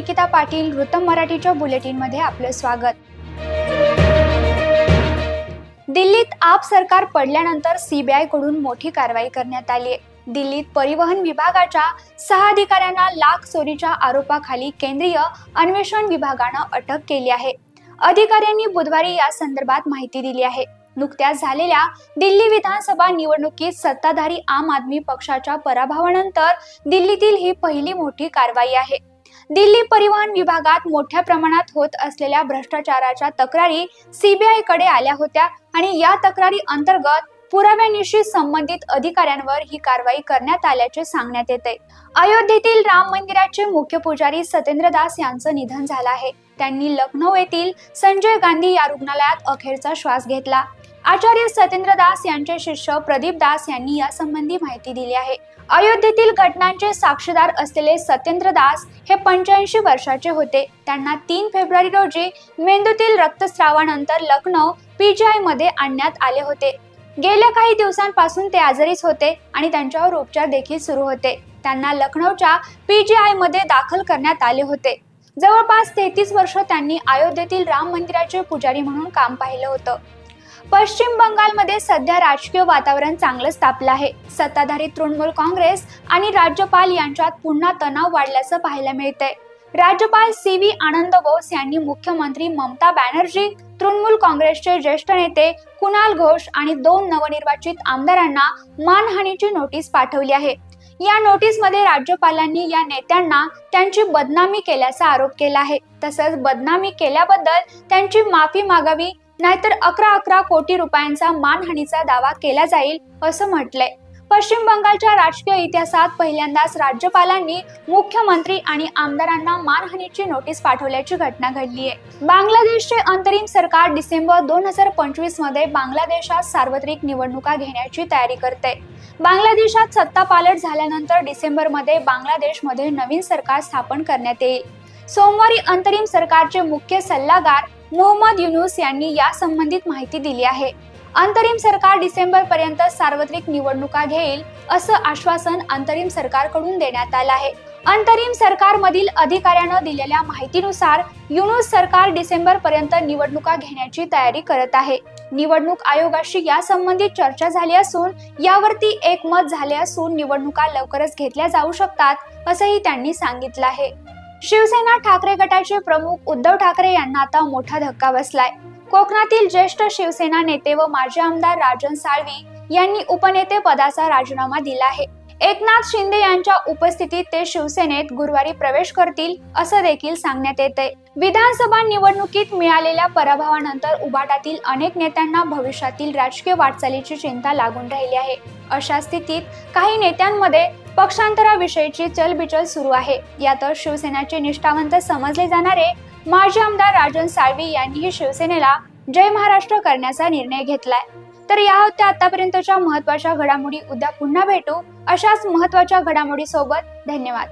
निकिता पाटील, वृत्तम मराठीच्या बुलेटिन मध्ये आपलं स्वागत। दिल्लीत आप सरकार पडल्यानंतर सीबीआय कडून मोठी कारवाई करण्यात आली आहे। दिल्लीत परिवहन विभागाच्या 6 अधिकाऱ्यांना लाख चोरीच्या आरोपाखाली केंद्रीय अन्वेषण विभागानं अटक केली आहे। अधिकाऱ्यांनी बुधवारी या संदर्भात माहिती दिली आहे। नुकत्याच झालेल्या दिल्ली विधानसभा निवडणुकीत सत्ताधारी आम आदमी पक्षाच्या पराभवानंतर दिल्लीतील ही पहिली मोठी कारवाई आहे। दिल्ली परिवहन विभागात मोठ्या प्रमाणात होत असलेल्या भ्रष्टाचाराच्या तक्रारी सीबीआय कडे आल्या होत्या आणि या तक्रारी अंतर्गत पुराव्यानिशी संबंधित अधिकाऱ्यांवर ही कारवाई करण्यात आल्याचे सांगण्यात येते। अयोध्येतील राम मंदिराचे मुख्य पुजारी सत्येंद्र दास यांचं निधन झालं आहे। त्यांनी लखनौ येथील संजय गांधी या रुग्णालयात अखेरचा श्वास घेतला। आचार्य सत्येंद्र दास यांचे शिष्य प्रदीप दास यांनी यासंबंधी माहिती दिली आहे। अयोध्येतील घटनांचे साक्षीदार असलेले सत्येंद्र दास हे 85 वर्षाचे होते। त्यांना 3 फेब्रुवारी रोजी मेंदूतील रक्तस्रावानंतर लखनौ पीजीआय मध्ये आणण्यात आले होते। गेल्या काही दिवसांपासून ते आजारीच होते आणि त्यांच्यावर उपचार देखील सुरू होते। त्यांना लखनौच्या पीजीआय मध्ये दाखल करण्यात आले होते। जवळपास 33 वर्ष त्यांनी अयोध्येतील राम मंदिराचे पुजारी म्हणून काम पाहिलं होतं। पश्चिम बंगालमध्ये सध्या राजकीय वातावरण चांगलंच तापलं आहे। सत्ताधारी तृणमूल काँग्रेस आणि राज्यपाल यांच्यात पुन्हा तणाव वाढल्याचं पाहायला मिळतंय। राज्यपाल सीवी आनंद बोस यांनी मुख्यमंत्री ममता बॅनर्जी, तृणमूल काँग्रेसचे ज्येष्ठ नेते कुणाल घोष आणि 2 नवनिर्वाचित आमदारांना मानहानीची नोटीस पाठवली आहे। या नोटीसमध्ये राज्यपालांनी या नेत्यांना त्यांची बदनामी केल्याचा आरोप केला आहे। तसंच बदनामी केल्याबद्दल त्यांची माफी मागावी, नाहीतर 11 कोटी रुपयांचा मानहानीचा दावा केला जाईल असं म्हटलंय। पश्चिम बंगालच्या राजकीय इतिहासात पहिल्यांदाच राज्यपालांनी मुख्यमंत्री आणि आमदारांना मानहानीची नोटीस पाठवल्याची घटना घडली आहे। बांगलादेशचे अंतरिम सरकार डिसेंबर 2025 मध्ये बांगलादेशात सार्वत्रिक निवडणुका घेण्याची तयारी करते। बांगलादेशात सत्तापालट झाल्यानंतर डिसेंबरमध्ये बांगलादेशमध्ये नवीन सरकार स्थापन करण्यात येईल। सोमवारी अंतरिम सरकारचे मुख्य सल्लागार मोहम्मद युनुस यांनी या संबंधित माहिती दिली आहे। अंतरिम सरकार डिसेंबर पर्यंत सार्वत्रिक निवडणुका घेईल असं आश्वासन अंतरिम सरकारकडून देण्यात आलं आहे। अंतरिम सरकारमधील अधिकाऱ्यानं दिलेल्या माहितीनुसार युनुस सरकार डिसेंबर पर्यंत निवडणुका घेण्याची तयारी करत आहे। निवडणूक आयोगाशी या संबंधित चर्चा झाली असून यावरती एकमत झाले असून निवडणुका लवकरच घेतल्या जाऊ शकतात असंही त्यांनी सांगितलं आहे। शिवसेना ठाकरे गटाचे प्रमुख उद्धव ठाकरे यांना आता मोठा धक्का बसलाय। कोकणातील ज्येष्ठ शिवसेना नेते व माजी आमदार राजन साळवी यांनी उपनेते पदाचा राजीनामा दिला आहे। एकनाथ शिंदे यांच्या उपस्थितीत ते शिवसेनेत गुरुवारी प्रवेश करतील असं देखील सांगण्यात येते। विधानसभा निवडणुकीत मिळालेल्या पराभवानंतर उबाटातील अनेक नेत्यांना भविष्यातील राजकीय वाटचालीची चिंता लागून राहिली आहे। अशा स्थितीत काही नेत्यांमध्ये पक्षांतराविषयीची चलबिचल सुरू आहे। यातच शिवसेनेचे निष्ठावंत समजले जाणारे माजी आमदार राजन साळवी यांनीही शिवसेनेला जय महाराष्ट्र करण्याचा निर्णय घेतलाय। तर या होत्या आतापर्यंतच्या महत्त्वाच्या घडामोडी। उद्या पुन्हा भेटू अशाच महत्त्वाच्या घडामोडी सोबत। धन्यवाद।